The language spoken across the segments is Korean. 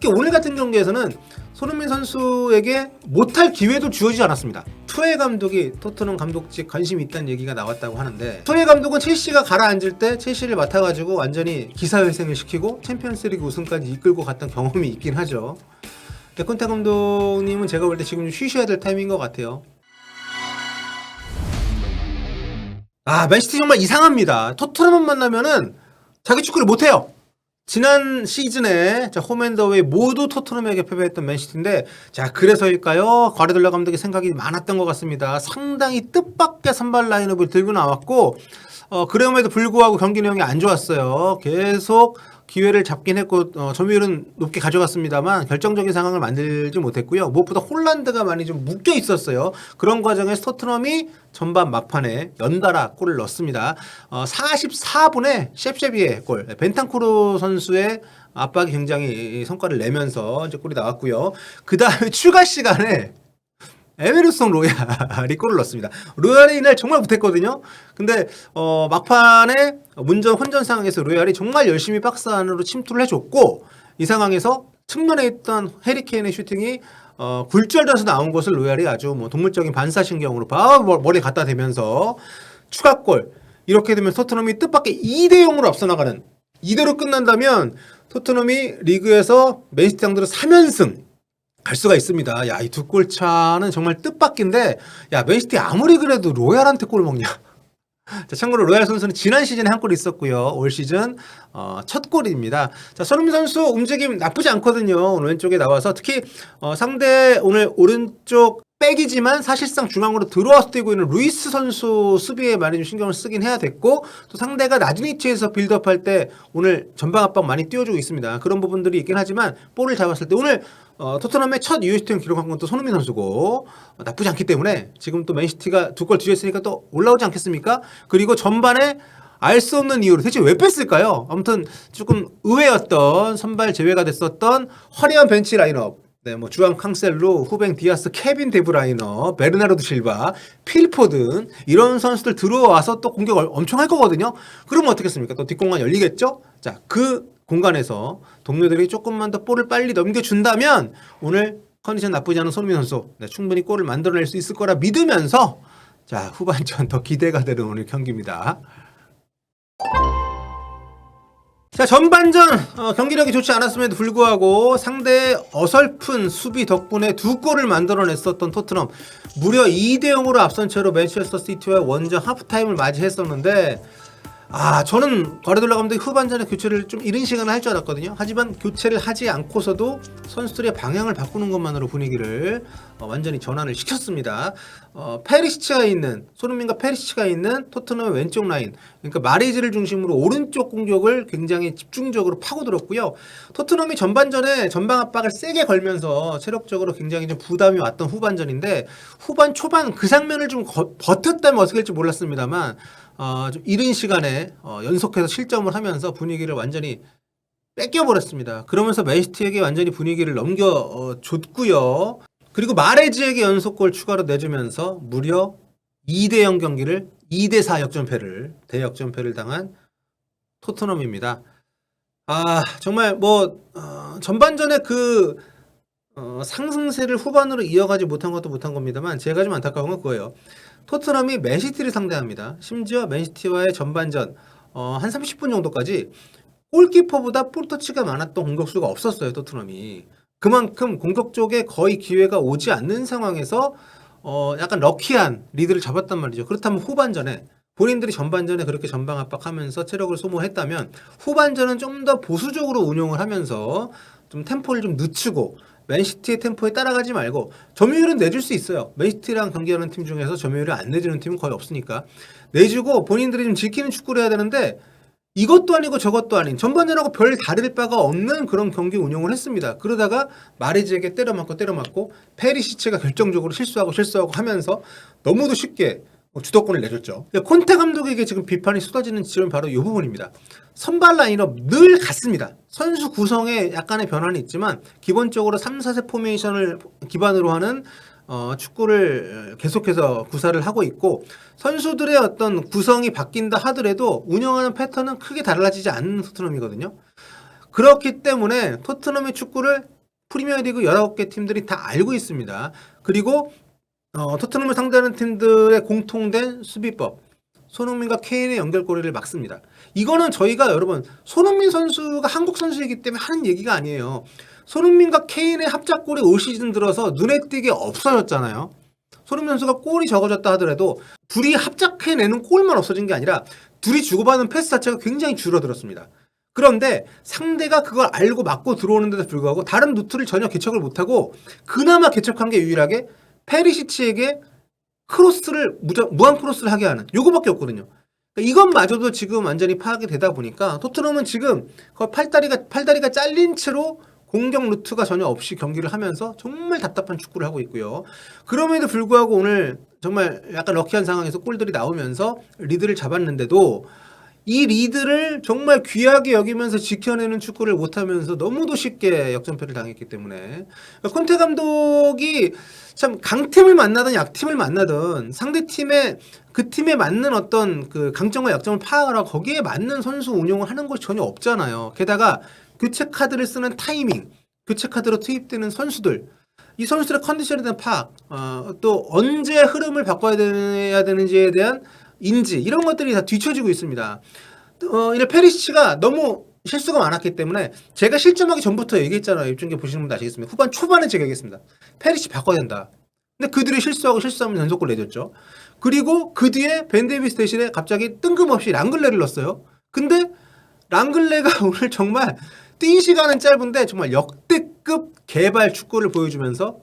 특히 오늘 같은 경기에서는 손흥민 선수에게 못할 기회도 주어지지 않았습니다. 투엘 감독이 토트넘 감독직 관심이 있다는 얘기가 나왔다고 하는데, 투엘 감독은 첼시가 가라앉을 때 첼시를 맡아가지고 완전히 기사회생을 시키고 챔피언스리그 우승까지 이끌고 갔던 경험이 있긴 하죠. 근데 콘테 감독님은 제가 볼 때 지금 좀 쉬셔야 될 타이밍인 것 같아요. 맨시티 정말 이상합니다. 토트넘만 만나면은 자기 축구를 못해요. 지난 시즌에 홈앤더웨이 모두 토트넘에게 패배했던 맨시티인데, 자 그래서일까요? 과르디올라 감독의 생각이 많았던 것 같습니다. 상당히 뜻밖의 선발 라인업을 들고 나왔고, 그럼에도 불구하고 경기 내용이 안 좋았어요. 계속 기회를 잡긴 했고 점유율은 높게 가져갔습니다만 결정적인 상황을 만들지 못했고요. 무엇보다 홀란드가 많이 좀 묶여 있었어요. 그런 과정에서 토트넘이 전반 막판에 연달아 골을 넣었습니다. 44분에 셉셉이의 골, 벤탄쿠르 선수의 압박이 굉장히 성과를 내면서 이제 골이 나왔고요. 그 다음에 추가 시간에 에메르송 로얄이 골을 넣었습니다. 로얄이 이날 정말 못했거든요. 근데 막판에 혼전 상황에서 로얄이 정말 열심히 박스 안으로 침투를 해줬고, 이 상황에서 측면에 있던 해리케인의 슈팅이 굴절돼서 나온 것을 로얄이 아주 동물적인 반사신경으로 바로 머리에 갖다 대면서 추가골. 이렇게 되면 토트넘이 뜻밖의 2대0으로 앞서 나가는, 이대로 끝난다면 토트넘이 리그에서 맨시티 상대로 3연승 갈 수가 있습니다. 야, 이 두 골 차는 정말 뜻밖인데, 야, 맨시티 아무리 그래도 로얄한테 골 먹냐. 자, 참고로 로얄 선수는 지난 시즌에 한 골 있었고요. 올 시즌 첫 골입니다. 자, 손흥민 선수 움직임 나쁘지 않거든요. 오늘 왼쪽에 나와서 특히 상대 오늘 오른쪽 백이지만 사실상 중앙으로 들어와서 뛰고 있는 루이스 선수 수비에 많이 좀 신경을 쓰긴 해야 됐고, 또 상대가 낮은 위치에서 빌드업할 때 오늘 전방 압박 많이 띄워주고 있습니다. 그런 부분들이 있긴 하지만 볼을 잡았을 때 오늘 토트넘의 첫 유효슈팅 기록한 건 또 손흥민 선수고, 나쁘지 않기 때문에 지금 또 맨시티가 두 골 뒤에 있으니까 또 올라오지 않겠습니까? 그리고 전반에 알 수 없는 이유로 대체 왜 뺐을까요? 아무튼 조금 의외였던, 선발 제외가 됐었던 화려한 벤치 라인업. 네, 주앙 캉셀루, 후뱅 디아스, 케빈 데브라이너, 베르나르도 실바, 필포든 이런 선수들 들어와서 또 공격 엄청 할 거거든요. 그러면 어떻겠습니까? 또 뒷공간 열리겠죠? 자, 그 공간에서 동료들이 조금만 더 볼을 빨리 넘겨준다면 오늘 컨디션 나쁘지 않은 손흥민 선수, 네, 충분히 골을 만들어낼 수 있을 거라 믿으면서, 자, 후반전 더 기대가 되는 오늘 경기입니다. 자, 전반전 경기력이 좋지 않았음에도 불구하고 상대의 어설픈 수비 덕분에 두 골을 만들어냈었던 토트넘, 무려 2대0으로 앞선 채로 맨체스터 시티와 원정 하프타임을 맞이했었는데, 저는 과르디올라 감독이 후반전에 교체를 좀 이른 시간에 할 줄 알았거든요. 하지만 교체를 하지 않고서도 선수들의 방향을 바꾸는 것만으로 분위기를 완전히 전환을 시켰습니다. 손흥민과 페리시치가 있는 토트넘의 왼쪽 라인, 그러니까 마리즈를 중심으로 오른쪽 공격을 굉장히 집중적으로 파고들었고요. 토트넘이 전반전에 전방 압박을 세게 걸면서 체력적으로 굉장히 좀 부담이 왔던 후반전인데, 후반 초반 그 장면을 좀 버텼다면 어떻게 될지 몰랐습니다만, 좀 이른 시간에 연속해서 실점을 하면서 분위기를 완전히 뺏겨버렸습니다. 그러면서 맨시티에게 완전히 분위기를 넘겨줬고요. 그리고 마레즈에게 연속골 추가로 내주면서 무려 2대0 경기를 2대4 대역전패를 당한 토트넘입니다. 정말 전반전에 그 상승세를 후반으로 이어가지 못한 것도 못한 겁니다만, 제가 좀 안타까운 건 그거예요. 토트넘이 맨시티를 상대합니다. 심지어 맨시티와의 전반전 한 30분 정도까지 골키퍼보다 볼터치가 많았던 공격수가 없었어요. 토트넘이 그만큼 공격 쪽에 거의 기회가 오지 않는 상황에서 약간 럭키한 리드를 잡았단 말이죠. 그렇다면 후반전에 본인들이 전반전에 그렇게 전방 압박하면서 체력을 소모했다면, 후반전은 좀 더 보수적으로 운용을 하면서 좀 템포를 좀 늦추고 맨시티의 템포에 따라가지 말고, 점유율은 내줄 수 있어요. 맨시티랑 경기하는 팀 중에서 점유율을 안 내주는 팀은 거의 없으니까 내주고 본인들이 좀 지키는 축구를 해야 되는데, 이것도 아니고 저것도 아닌 전반전하고 별 다를 바가 없는 그런 경기 운영을 했습니다. 그러다가 마리즈에게 때려맞고 페리시치가 결정적으로 실수하고 하면서 너무도 쉽게 주도권을 내줬죠. 콘테 감독에게 지금 비판이 쏟아지는 지점은 바로 이 부분입니다. 선발 라인업 늘 같습니다. 선수 구성에 약간의 변화는 있지만 기본적으로 3-4세 포메이션을 기반으로 하는 축구를 계속해서 구사를 하고 있고, 선수들의 어떤 구성이 바뀐다 하더라도 운영하는 패턴은 크게 달라지지 않는 토트넘이거든요. 그렇기 때문에 토트넘의 축구를 프리미어리그 19개 팀들이 다 알고 있습니다. 그리고 토트넘을 상대하는 팀들의 공통된 수비법, 손흥민과 케인의 연결고리를 막습니다. 이거는 저희가 여러분 손흥민 선수가 한국 선수이기 때문에 하는 얘기가 아니에요. 손흥민과 케인의 합작골이 올 시즌 들어서 눈에 띄게 없어졌잖아요. 손흥민 선수가 골이 적어졌다 하더라도 둘이 합작해내는 골만 없어진 게 아니라 둘이 주고받는 패스 자체가 굉장히 줄어들었습니다. 그런데 상대가 그걸 알고 막고 들어오는데도 불구하고 다른 루트를 전혀 개척을 못하고 그나마 개척한 게 유일하게 페리시치에게 크로스를 무한 크로스를 하게 하는 요거밖에 없거든요. 그러니까 이것마저도 지금 완전히 파악이 되다 보니까 토트넘은 지금 팔다리가 잘린 채로 공격 루트가 전혀 없이 경기를 하면서 정말 답답한 축구를 하고 있고요. 그럼에도 불구하고 오늘 정말 약간 럭키한 상황에서 골들이 나오면서 리드를 잡았는데도 이 리드를 정말 귀하게 여기면서 지켜내는 축구를 못하면서 너무도 쉽게 역전패를 당했기 때문에 콘테 감독이 참 강팀을 만나든 약팀을 만나든 상대팀의 그 팀에 맞는 어떤 그 강점과 약점을 파악을 하고 거기에 맞는 선수 운용을 하는 것이 전혀 없잖아요. 게다가 교체 카드를 쓰는 타이밍, 교체 카드로 투입되는 선수들, 이 선수들의 컨디션에 대한 파악, 또 언제 흐름을 바꿔야 되는지에 대한 인지 이런 것들이 다 뒤처지고 있습니다. 이래 페리시치가 너무 실수가 많았기 때문에 제가 실점하기 전부터 얘기했잖아요. 입중계 보시는 분들 아시겠습니다. 후반 초반에 제가 얘기했습니다. 페리시치 바꿔야 된다. 근데 그들이 실수하면 연속골 내줬죠. 그리고 그 뒤에 벤 데이비스 대신에 갑자기 뜬금없이 랑글레를 넣었어요. 근데 랑글레가 오늘 정말 뛴 시간은 짧은데 정말 역대급 개발 축구를 보여주면서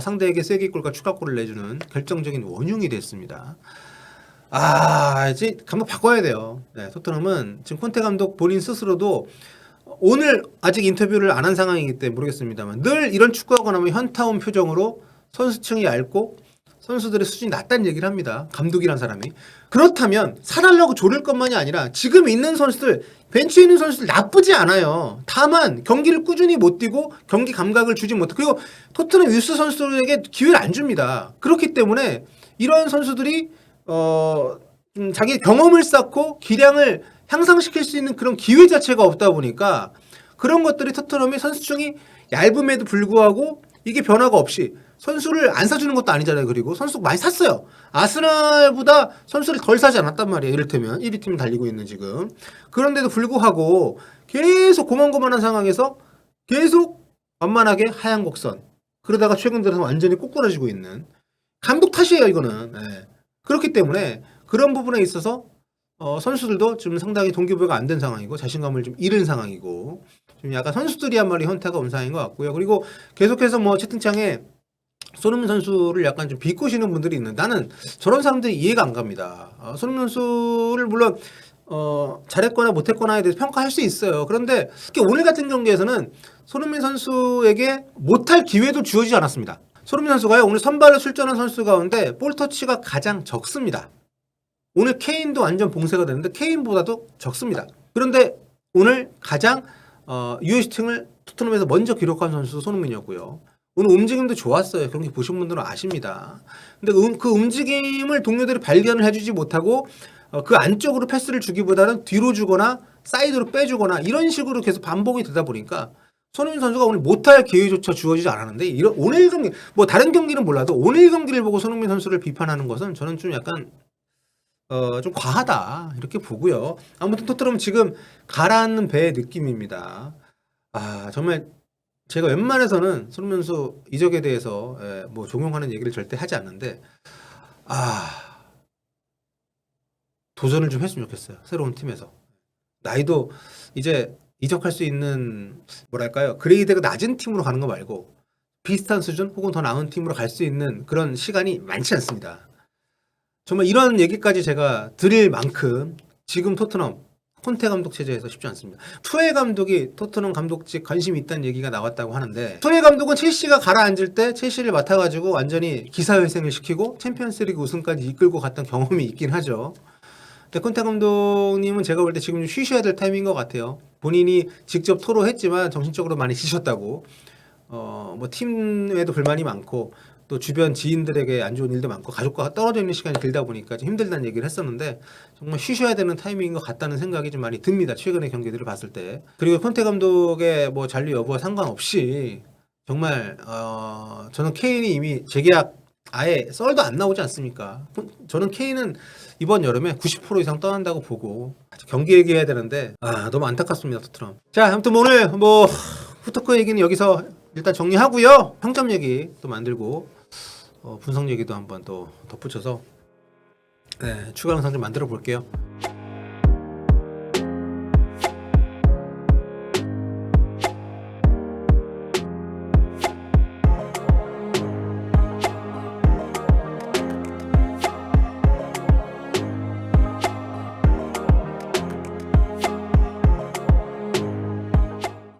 상대에게 쐐기골과 추가골을 내주는 결정적인 원흉이 됐습니다. 이제 감독 바꿔야 돼요. 네, 토트넘은 지금 콘테 감독 본인 스스로도 오늘 아직 인터뷰를 안 한 상황이기 때문에 모르겠습니다만 늘 이런 축구하고 나면 현타온 표정으로 선수층이 얇고 선수들의 수준이 낮다는 얘기를 합니다. 감독이란 사람이. 그렇다면 사달라고 조를 것만이 아니라 지금 있는 선수들, 벤치에 있는 선수들 나쁘지 않아요. 다만 경기를 꾸준히 못 뛰고 경기 감각을 주지 못하고 그리고 토트넘 유스 선수들에게 기회를 안 줍니다. 그렇기 때문에 이런 선수들이 자기 경험을 쌓고 기량을 향상시킬 수 있는 그런 기회 자체가 없다 보니까 그런 것들이 토트넘의 선수층이 얇음에도 불구하고 이게 변화가 없이 선수를 안 사주는 것도 아니잖아요. 그리고 선수 많이 샀어요. 아스날보다 선수를 덜 사지 않았단 말이에요. 이를테면 1위 팀 달리고 있는 지금. 그런데도 불구하고 계속 고만고만한 상황에서 계속 만만하게 하얀 곡선. 그러다가 최근 들어서 완전히 꼬꾸라지고 있는 감독 탓이에요. 이거는. 네. 그렇기 때문에 그런 부분에 있어서 선수들도 좀 상당히 동기부여가 안 된 상황이고 자신감을 좀 잃은 상황이고 좀 약간 선수들이야말로 현타가 온 상황인 것 같고요. 그리고 계속해서 뭐 채팅창에 손흥민 선수를 약간 좀 비꼬시는 분들이 있는데 나는 저런 사람들이 이해가 안 갑니다. 손흥민 선수를 물론 잘했거나 못했거나에 대해서 평가할 수 있어요. 그런데 특히 오늘 같은 경기에서는 손흥민 선수에게 못할 기회도 주어지지 않았습니다. 손흥민 선수가요 오늘 선발로 출전한 선수 가운데 볼 터치가 가장 적습니다. 오늘 케인도 완전 봉쇄가 되는데 케인보다도 적습니다. 그런데 오늘 가장 유효슈팅을 토트넘에서 먼저 기록한 선수 손흥민이었고요. 오늘 움직임도 좋았어요. 경기 보신 분들은 아십니다. 근데 그 움직임을 동료들이 발견을 해주지 못하고 그 안쪽으로 패스를 주기보다는 뒤로 주거나 사이드로 빼주거나 이런 식으로 계속 반복이 되다 보니까 손흥민 선수가 오늘 못할 기회조차 주어지지 않았는데 오늘 경기 뭐 다른 경기는 몰라도 오늘 경기를 보고 손흥민 선수를 비판하는 것은 저는 좀 약간 좀 과하다 이렇게 보고요. 아무튼 토트넘은 지금 가라앉는 배의 느낌입니다. 정말 제가 웬만해서는 손흥민 선수 이적에 대해서 뭐 종용하는 얘기를 절대 하지 않는데 도전을 좀 했으면 좋겠어요. 새로운 팀에서. 나이도 이제 이적할 수 있는 뭐랄까요 그레이드가 낮은 팀으로 가는 거 말고 비슷한 수준 혹은 더 나은 팀으로 갈 수 있는 그런 시간이 많지 않습니다. 정말 이런 얘기까지 제가 드릴 만큼 지금 토트넘 콘테 감독 체제에서 쉽지 않습니다. 투엘 감독이 토트넘 감독직 관심이 있다는 얘기가 나왔다고 하는데 투엘 감독은 첼시가 가라앉을 때 첼시를 맡아가지고 완전히 기사회생을 시키고 챔피언스리그 우승까지 이끌고 갔던 경험이 있긴 하죠. 근데 콘테 감독님은 제가 볼 때 지금 좀 쉬셔야 될 타이밍인 것 같아요. 본인이 직접 토로했지만 정신적으로 많이 지셨다고 뭐 팀에도 불만이 많고 또 주변 지인들에게 안 좋은 일도 많고 가족과 떨어져 있는 시간이 길다 보니까 좀 힘들다는 얘기를 했었는데 정말 쉬셔야 되는 타이밍인 것 같다는 생각이 좀 많이 듭니다. 최근의 경기들을 봤을 때. 그리고 콘테 감독의 뭐 잔류 여부와 상관없이 정말 저는 케인이 이미 재계약 아예 썰도 안 나오지 않습니까? 저는 케인은 이번 여름에 90% 이상 떠난다고 보고 경기 얘기해야 되는데 너무 안타깝습니다, 토트넘. 자, 아무튼 오늘 뭐 후토크 얘기는 여기서 일단 정리하고요. 평점 얘기 또 만들고 분석 얘기도 한번 또 덧붙여서 추가 영상 좀 만들어 볼게요.